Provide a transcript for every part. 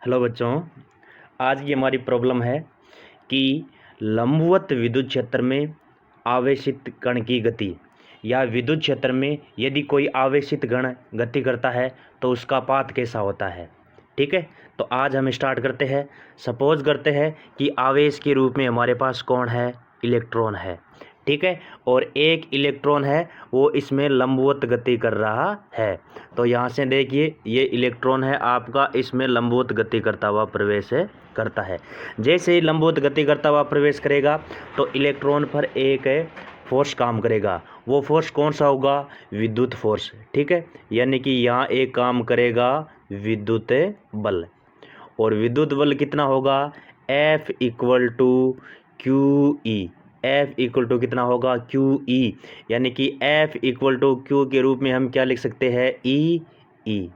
Hello बच्चों, आज की हमारी प्रॉब्लम है कि लंबवत विद्युत क्षेत्र में आवेशित कण की गति या विद्युत क्षेत्र में यदि कोई आवेशित कण गति करता है तो उसका पाथ कैसा होता है। ठीक है, तो आज हम स्टार्ट करते हैं। सपोज करते हैं कि आवेश के रूप में हमारे पास कौन है, इलेक्ट्रॉन है। ठीक है, और एक इलेक्ट्रॉन है वो इसमें लंबवत गति कर रहा है। तो यहाँ से देखिए, ये इलेक्ट्रॉन है आपका, इसमें लंबवत गति करता हुआ प्रवेश करता है। जैसे ही लंबवत गति करता हुआ प्रवेश करेगा तो इलेक्ट्रॉन पर एक फोर्स काम करेगा। वो फोर्स कौन सा होगा? विद्युत फोर्स। ठीक है, यानी कि यहाँ एक काम करेगा विद्युत बल। और विद्युत बल कितना होगा? F equal to q e. F equal to कितना होगा? Q e. यानी कि F इक्वल टू क्यू के रूप में हम क्या लिख सकते हैं? ई।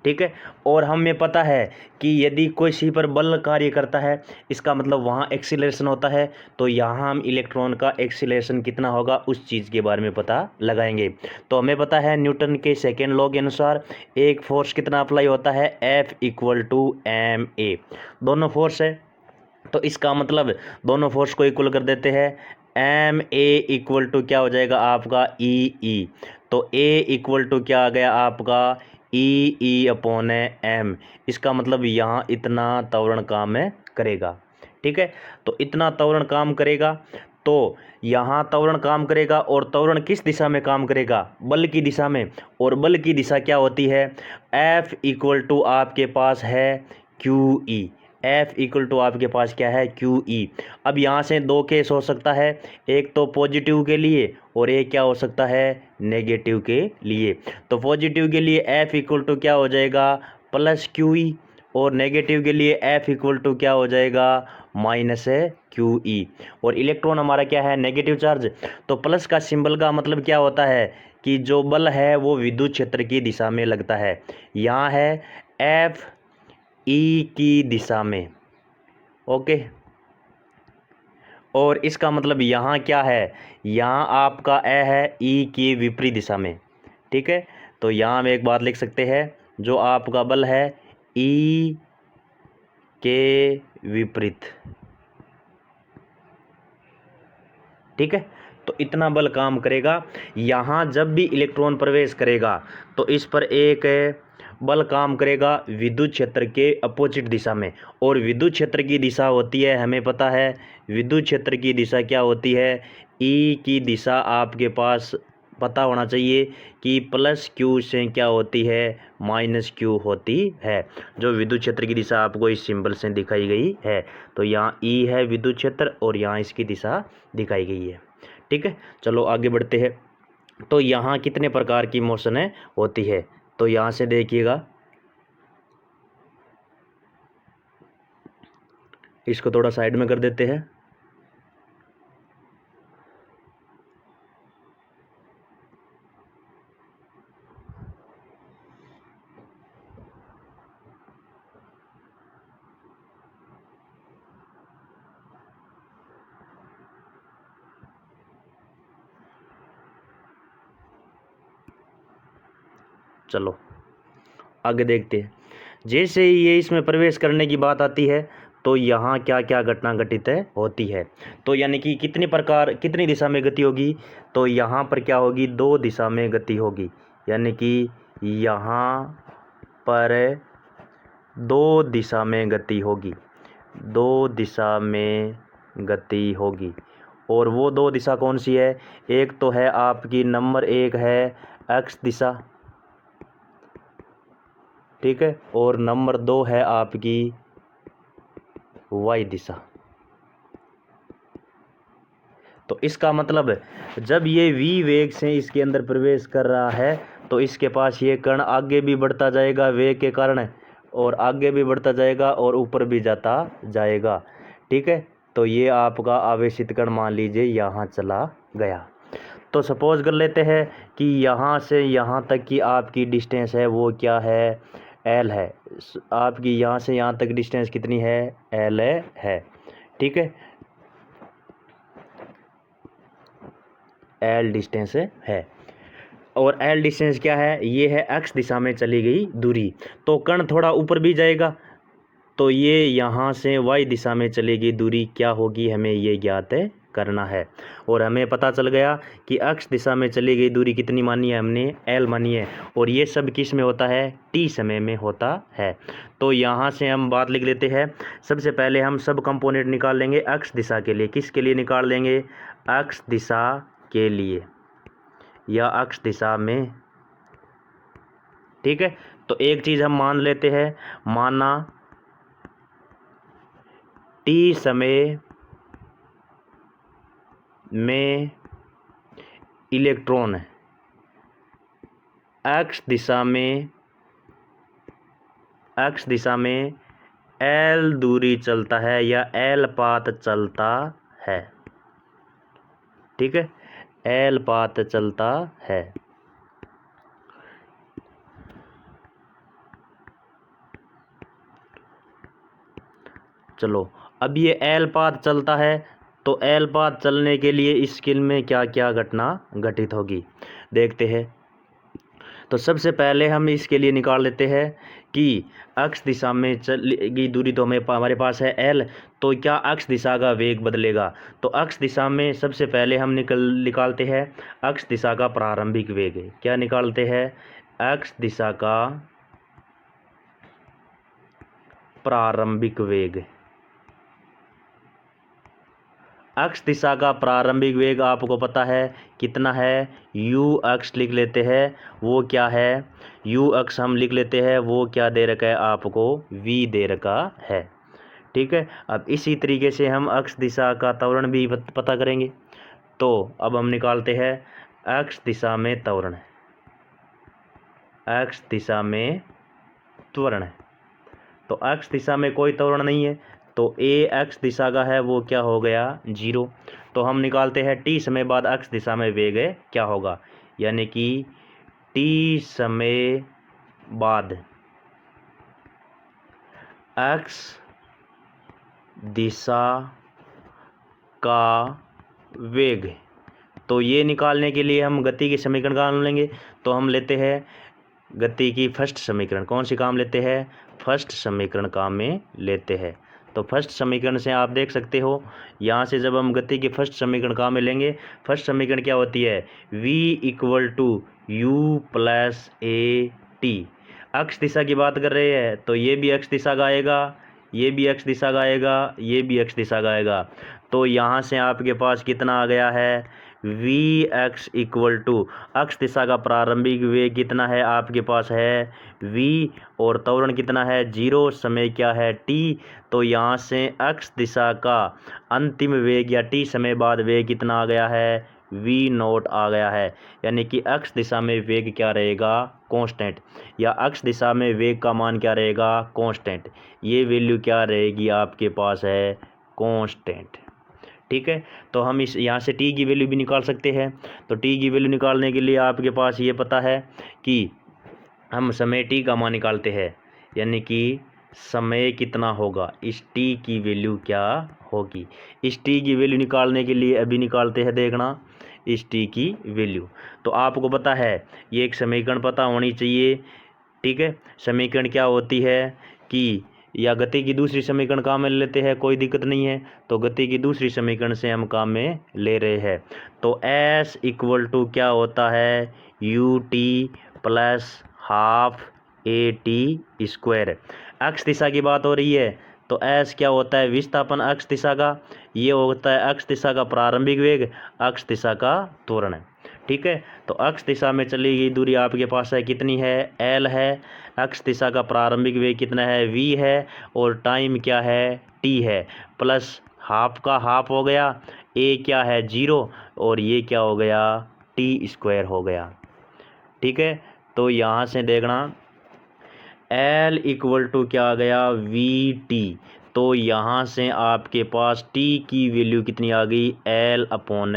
ठीक है, और हमें पता है कि यदि कोई किसी पर बल कार्य करता है इसका मतलब वहाँ एक्सीलरेशन होता है। तो यहाँ हम इलेक्ट्रॉन का एक्सीलरेशन कितना होगा उस चीज़ के बारे में पता लगाएंगे। तो हमें पता है न्यूटन के सेकेंड लॉ के अनुसार एक फोर्स कितना अप्लाई होता है? F equal to m a. दोनों फोर्स है तो इसका मतलब दोनों फोर्स को इक्वल कर देते हैं। एम ए इक्वल टू क्या हो जाएगा आपका? ई। तो ए इक्वल टू क्या आ गया आपका? E upon m. इसका मतलब यहाँ इतना त्वरण काम करेगा। ठीक है, तो इतना त्वरण काम करेगा। तो यहाँ त्वरण काम करेगा और त्वरण किस दिशा में काम करेगा? बल की दिशा में। और बल की दिशा क्या होती है? F इक्वल टू आपके पास है q e. F equal to आपके पास क्या है? Q e. अब यहाँ से दो केस हो सकता है, एक तो पॉजिटिव के लिए और एक क्या हो सकता है? नेगेटिव के लिए। तो पॉजिटिव के लिए F इक्वल टू क्या हो जाएगा? Plus Q E. और नेगेटिव के लिए F इक्वल टू क्या हो जाएगा? Minus Q E. और इलेक्ट्रॉन हमारा क्या है? Negative charge. तो प्लस का सिंबल का मतलब क्या होता है कि जो बल है वो विद्युत क्षेत्र की दिशा में लगता है। यहाँ है F ई की दिशा में। ओके, और इसका मतलब यहाँ क्या है? यहाँ आपका ए है ई की विपरीत दिशा में। ठीक है, तो यहाँ हम एक बात लिख सकते हैं, जो आपका बल है ई के विपरीत। ठीक है, तो इतना बल काम करेगा। यहाँ जब भी इलेक्ट्रॉन प्रवेश करेगा तो इस पर एक बल काम करेगा विद्युत क्षेत्र के अपोजिट दिशा में। और विद्युत क्षेत्र की दिशा होती है, हमें पता है विद्युत क्षेत्र की दिशा क्या होती है? ई की दिशा आपके पास पता होना चाहिए कि प्लस क्यू से क्या होती है? माइनस क्यू होती है। जो विद्युत क्षेत्र की दिशा आपको इस सिंबल से दिखाई गई है। तो यहाँ ई है विद्युत क्षेत्र और यहाँ इसकी दिशा दिखाई गई है। ठीक है, चलो आगे बढ़ते हैं। तो यहाँ कितने प्रकार की मोशन होती है? तो यहाँ से देखिएगा, इसको थोड़ा साइड में कर देते हैं। चलो आगे देखते हैं। जैसे ही ये इसमें प्रवेश करने की बात आती है तो यहाँ क्या क्या घटना घटित होती है। तो यानी कि कितनी दिशा में गति होगी? तो यहाँ पर क्या होगी? दो दिशा में गति होगी। यानी कि यहाँ पर दो दिशा में गति होगी। दो दिशा में गति होगी। और वो दो दिशा कौन सी है? एक तो है आपकी नंबर एक है एक्स दिशा। ठीक है, और नंबर दो है आपकी वाई दिशा। तो इसका मतलब जब ये v वेग से इसके अंदर प्रवेश कर रहा है तो इसके पास ये कण आगे भी बढ़ता जाएगा वेग के कारण, और आगे भी बढ़ता जाएगा और ऊपर भी जाता जाएगा। ठीक है, तो ये आपका आवेशित कण मान लीजिए यहाँ चला गया। तो सपोज कर लेते हैं कि यहाँ से यहाँ तक की आपकी डिस्टेंस है वो क्या है? एल है। आपकी यहाँ से यहाँ तक डिस्टेंस कितनी है? एल है। ठीक है, एल डिस्टेंस है। और एल डिस्टेंस क्या है? ये है एक्स दिशा में चली गई दूरी। तो कण थोड़ा ऊपर भी जाएगा, तो ये यहाँ से y दिशा में चली गई दूरी क्या होगी, हमें ये ज्ञात करना है। और हमें पता चल गया कि x दिशा में चली गई दूरी कितनी मानी है, हमने l मानी है। और ये सब किस में होता है, t समय में होता है। तो यहाँ से हम बात लिख लेते हैं। सबसे पहले हम सब कंपोनेंट निकाल लेंगे x दिशा के लिए। किसके लिए निकाल लेंगे, x दिशा के लिए या x दिशा में। ठीक है, तो एक चीज़ हम मान लेते हैं, माना t समय में इलेक्ट्रॉन x दिशा में l दूरी चलता है या l पाथ चलता है। ठीक है, l पाथ चलता है। चलो, अब ये l पाथ चलता है, तो l पाथ चलने के लिए इस स्केल में क्या क्या घटना घटित होगी, देखते हैं। तो सबसे पहले हम इसके लिए निकाल लेते हैं कि x दिशा में चली दूरी तो हमारे पास है l, तो क्या x दिशा का वेग बदलेगा। तो x दिशा में सबसे पहले हम निकालते हैं x दिशा का प्रारंभिक वेग। क्या निकालते हैं, x दिशा का प्रारंभिक वेग। x दिशा का प्रारंभिक वेग आपको पता है कितना है, ux लिख लेते हैं। वो क्या है, ux हम लिख लेते हैं, वो क्या दे रखा है आपको, v दे रखा है। ठीक है, अब इसी तरीके से हम x दिशा का त्वरण भी पता करेंगे। तो अब हम निकालते हैं x दिशा में त्वरण, x दिशा में त्वरण। तो x दिशा में कोई त्वरण नहीं है, तो a x दिशा का है, वो क्या हो गया, 0। तो हम निकालते हैं t समय बाद x दिशा में वेग क्या होगा, यानी कि t समय बाद x दिशा का वेग। तो ये निकालने के लिए हम गति के समीकरण काम लेंगे। तो हम लेते हैं गति की फर्स्ट समीकरण। कौन सी काम लेते हैं, फर्स्ट समीकरण काम में लेते हैं। तो फर्स्ट समीकरण से आप देख सकते हो, यहाँ से जब हम गति की फर्स्ट समीकरण काम में लेंगे, फर्स्ट समीकरण क्या होती है, v equal to u plus a t. x दिशा की बात कर रहे हैं, तो ये भी x दिशा का आएगा, ये भी x दिशा का आएगा, ये भी x दिशा का आएगा। तो यहाँ से आपके पास कितना आ गया है, v x equal to x दिशा का प्रारंभिक वेग कितना है आपके पास है v, और त्वरण कितना है 0, समय क्या है t। तो यहाँ से x दिशा का अंतिम वेग या t समय बाद वेग कितना आ गया है, v नॉट आ गया है। यानी कि x दिशा में वेग क्या रहेगा, कांस्टेंट, या x दिशा में वेग का मान क्या रहेगा, कांस्टेंट। ये वैल्यू क्या रहेगी आपके पास है, कांस्टेंट। ठीक है, तो हम इस यहाँ से t की वैल्यू भी निकाल सकते हैं। तो t की वैल्यू निकालने के लिए आपके पास ये पता है कि हम समय t का मान निकालते हैं, यानी कि समय कितना होगा, इस t की वैल्यू क्या होगी। इस t की वैल्यू निकालने के लिए अभी निकालते हैं, देखना इस t की वैल्यू। तो आपको पता है ये एक समीकरण पता होनी चाहिए। ठीक है, समीकरण क्या होती है कि, या गति की दूसरी समीकरण काम में लेते हैं, कोई दिक्कत नहीं है। तो गति की दूसरी समीकरण से हम काम में ले रहे हैं। तो s इक्वल टू क्या होता है, U T plus half A T square. x दिशा की बात हो रही है, तो s क्या होता है, विस्थापन x दिशा का, ये होता है x दिशा का प्रारंभिक वेग, x दिशा का त्वरण। ठीक है, तो x दिशा में चली गई दूरी आपके पास है कितनी है, l है। x दिशा का प्रारंभिक वेग कितना है, v है, और टाइम क्या है, t है, प्लस हाफ का हाफ हो गया, a क्या है 0, और ये क्या हो गया, t स्क्वायर हो गया। ठीक है, तो यहाँ से देखना L इक्वल टू क्या आ गया, वी टी। तो यहाँ से आपके पास t की वैल्यू कितनी आ गई, L अपॉन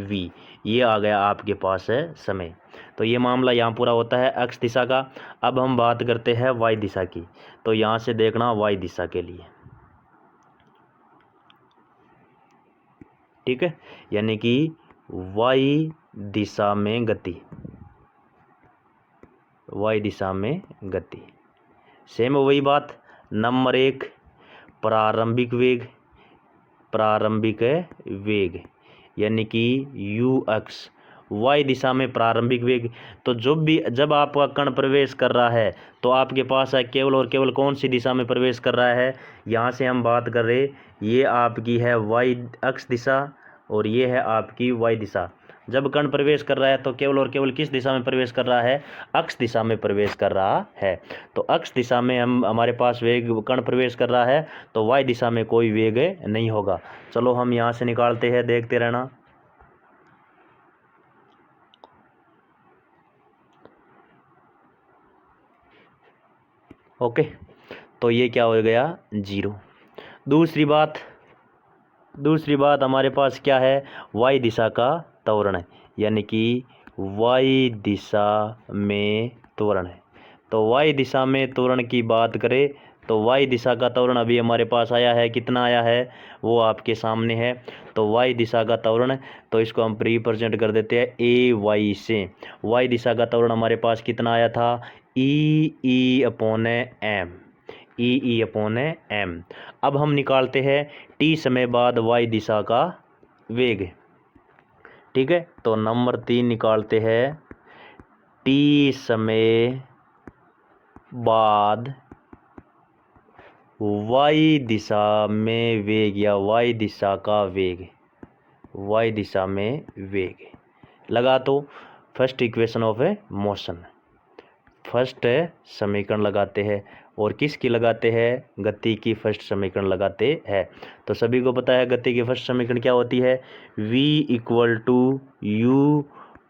v, ये आ गया आपके पास है समय। तो ये मामला यहाँ पूरा होता है x दिशा का। अब हम बात करते हैं y दिशा की। तो यहाँ से देखना y दिशा के लिए, ठीक है, यानी कि y दिशा में गति, y दिशा में गति, सेम वही बात। नंबर 1 प्रारंभिक वेग यानी कि ux, y दिशा में प्रारंभिक वेग। तो जब आपका कण प्रवेश कर रहा है तो आपके पास है केवल और केवल कौन सी दिशा में प्रवेश कर रहा है, यहाँ से हम बात कर रहे, ये आपकी है y अक्ष दिशा और ये है आपकी y दिशा। जब कण प्रवेश कर रहा है तो केवल और केवल किस दिशा में प्रवेश कर रहा है, अक्ष दिशा में प्रवेश कर रहा है। तो अक्ष दिशा में हमारे पास वेग कण प्रवेश कर रहा है तो y दिशा में कोई वेग नहीं होगा। चलो हम यहाँ से निकालते हैं, देखते रहना। ओके, तो ये क्या हो गया, 0। दूसरी बात हमारे पास क्या है, y दिशा का त्वरण है, यानी कि y दिशा में त्वरण है। तो y दिशा में त्वरण की बात करें तो y दिशा का त्वरण अभी हमारे पास आया है, कितना आया है वो आपके सामने है। तो y दिशा का त्वरण, तो इसको हम रिप्रेजेंट कर देते हैं ay से। y दिशा का त्वरण हमारे पास कितना आया था, e/m। अब हम निकालते हैं t समय बाद y दिशा का वेग, ठीक है। तो नंबर 3 निकालते हैं, t समय बाद y दिशा में वेग या y दिशा का वेग, y दिशा में वेग लगा। तो first equation of A motion, first समीकरण लगाते हैं। और किसकी लगाते हैं, गति की फर्स्ट समीकरण लगाते हैं। तो सभी को पता है गति की फर्स्ट समीकरण क्या होती है, v = u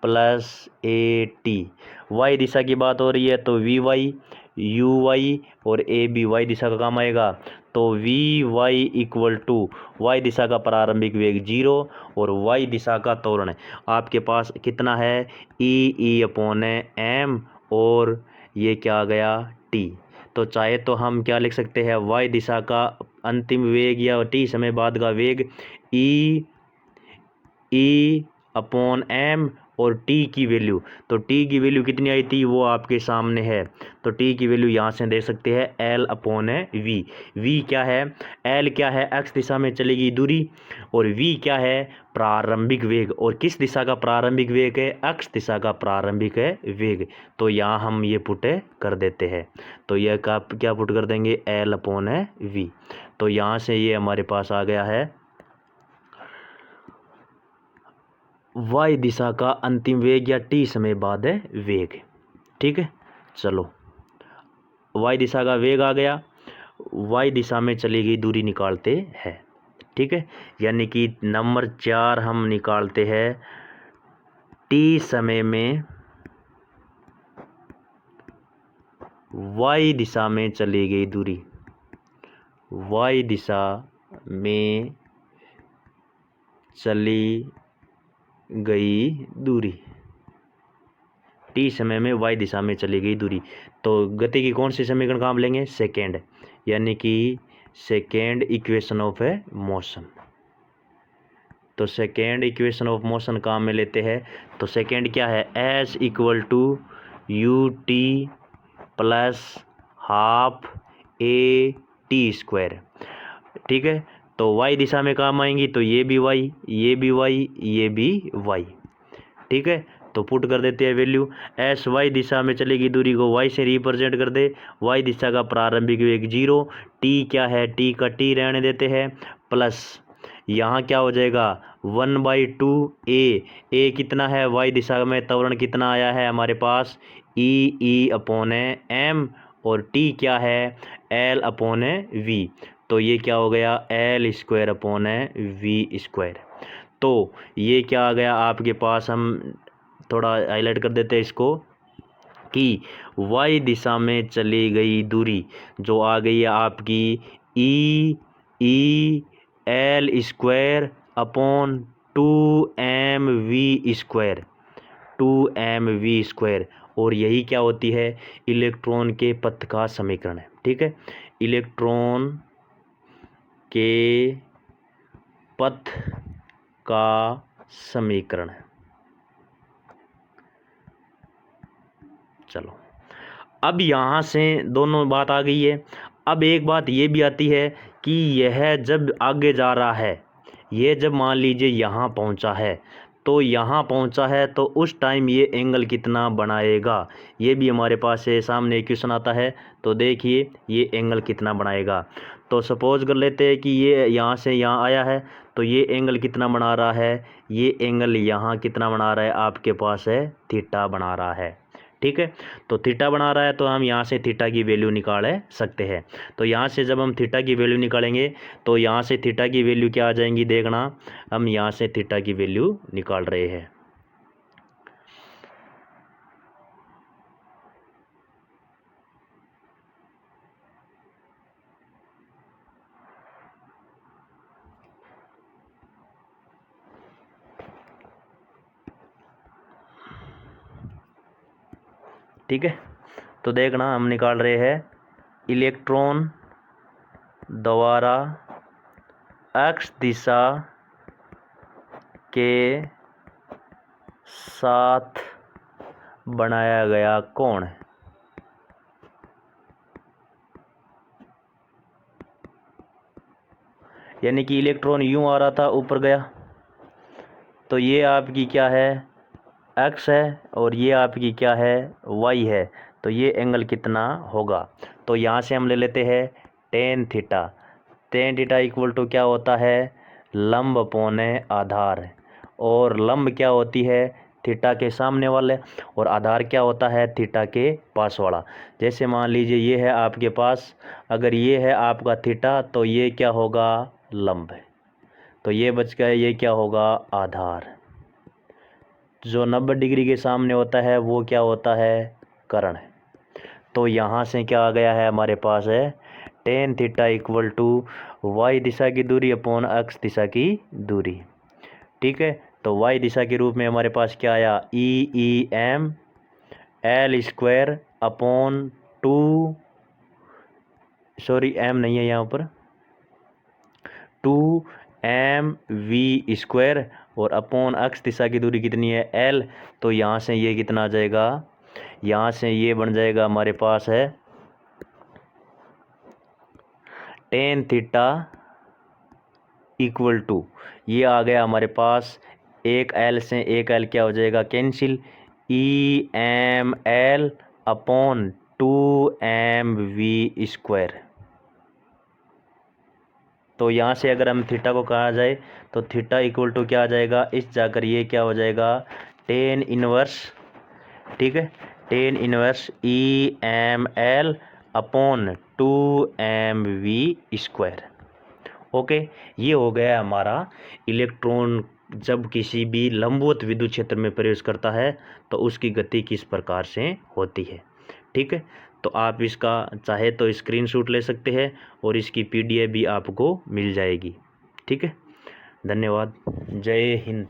+ at। y दिशा की बात हो रही है तो vy uy और a b y दिशा का काम आएगा। तो vy = y दिशा का प्रारंभिक वेग 0 और y दिशा का त्वरण आपके पास कितना है, e/m और ये क्या आ गया, t। तो चाहे तो हम क्या लिख सकते हैं, y दिशा का अंतिम वेग या t समय बाद का वेग e/m और t की वैल्यू, तो t की वैल्यू कितनी आई थी वो आपके सामने है। तो t की वैल्यू यहाँ से देख सकते हैं, L/v। v क्या है, L क्या है, x दिशा में चलेगी दूरी, और v क्या है, प्रारंभिक वेग। और किस दिशा का प्रारंभिक वेग है, अक्ष दिशा का प्रारंभिक वेग। तो यहाँ हम ये पुट कर देते हैं, तो यह क्या पुट कर देंगे, L/v। तो यहाँ से ये हमारे पास आ गया है y दिशा का अंतिम वेग या t समय बाद वेग, ठीक है। चलो y दिशा का वेग आ गया, y दिशा में चली गई दूरी निकालते हैं, ठीक है। यानी कि नंबर 4 हम निकालते हैं, t समय में y दिशा में चली गई दूरी, y दिशा में चली गई दूरी, t समय में y दिशा में चली गई दूरी। तो गति की कौन सी समीकरण काम लेंगे, सेकेंड, यानी कि second equation of A motion. तो सेकेंड इक्वेशन ऑफ मोशन काम में लेते हैं। तो सेकेंड क्या है, s = ut + ½ at², ठीक है। तो y दिशा में काम आएंगी, तो ये भी y, ये भी y, ये भी y, ठीक है। तो पुट कर देते हैं वैल्यू, s y दिशा में चलेगी दूरी को y से रिप्रेजेंट कर दे, y दिशा का प्रारंभिक वेग 0, t क्या है, t का t रहने देते हैं, प्लस यहाँ क्या हो जाएगा 1/2 a कितना है, y दिशा में त्वरण कितना आया है हमारे पास, e/m और t क्या है, L/v। तो ये क्या हो गया, L²/v²। तो ये क्या आ गया आपके पास, हम थोड़ा हाईलाइट कर देते हैं इसको, कि y दिशा में चली गई दूरी जो आ गई है आपकी L/2mv², और यही क्या होती है, इलेक्ट्रॉन के पथ का समीकरण है, ठीक है। इलेक्ट्रॉन के पथ का समीकरण है। चलो अब यहाँ से दोनों बात आ गई है। अब एक बात ये भी आती है कि यह जब आगे जा रहा है, ये जब मान लीजिए यहाँ पहुँचा है, तो यहाँ पहुँचा है तो उस टाइम ये एंगल कितना बनाएगा, ये भी हमारे पास है। सामने क्वेश्चन आता है तो देखिए ये एंगल कितना बनाएगा। तो सपोज़ कर लेते हैं कि ये यहाँ से यहाँ आया है, तो ये एंगल कितना बना रहा है, ये एंगल यहाँ कितना बना रहा है, आपके पास है थीटा बना रहा है। ठीक है, तो थीटा बना रहा है तो हम यहाँ से थीटा की वैल्यू निकाल सकते हैं। तो यहाँ से जब हम थीटा की वैल्यू निकालेंगे तो यहाँ से थीटा की वैल्यू क्या आ जाएंगी, देखना हम यहाँ से थीटा की वैल्यू निकाल रहे हैं। ठीक है, तो देखना हम निकाल रहे हैं इलेक्ट्रॉन द्वारा एक्स दिशा के साथ बनाया गया कोण, यानी कि इलेक्ट्रॉन यूं आ रहा था ऊपर गया, तो ये आपकी क्या है एक्स है और ये आपकी क्या है वाई है। तो ये एंगल कितना होगा, तो यहाँ से हम ले लेते हैं tan theta. Tan theta equal to क्या होता है, लंब पौने आधार, और लंब क्या होती है थीटा के सामने वाले, और आधार क्या होता है थीटा के पास वाला। जैसे मान लीजिए ये है आपके पास, अगर ये है आपका थीटा तो ये क्या होगा लंब है, तो ये बच गया, ये क्या होगा आधार। जो 90 डिग्री के सामने होता है वो क्या होता है कर्ण। तो यहाँ से क्या आ गया है हमारे पास है ten theta equal to y दिशा की दूरी अपॉन एक्स दिशा की दूरी। ठीक है, तो वाई दिशा के रूप में हमारे पास क्या आया e M l square upon two, sorry m नहीं है यहाँ पर, 2mv स्क्वायर, और अपॉन एक्स दिशा की दूरी कितनी है l। तो यहाँ से ये कितना आ जाएगा, यहाँ से ये बन जाएगा हमारे पास है टेन थीटा इक्वल टू, ये आ गया हमारे पास एक l से एक l क्या हो जाएगा cancel, E M L upon 2mv square. तो यहाँ से अगर हम थीटा को कहा जाए तो थीटा इक्वल टू क्या आ जाएगा, इस जाकर ये क्या हो जाएगा टेन इनवर्स, ठीक है, tan inverse E M L upon 2mv square. Okay, ये हो गया हमारा इलेक्ट्रॉन जब किसी भी लंबवत विद्युत क्षेत्र में प्रवेश करता है तो उसकी गति किस प्रकार से होती है। ठीक है, तो आप इसका चाहे तो स्क्रीनशॉट ले सकते हैं और इसकी PDF भी आपको मिल जाएगी। ठीक है, धन्यवाद, जय हिंद।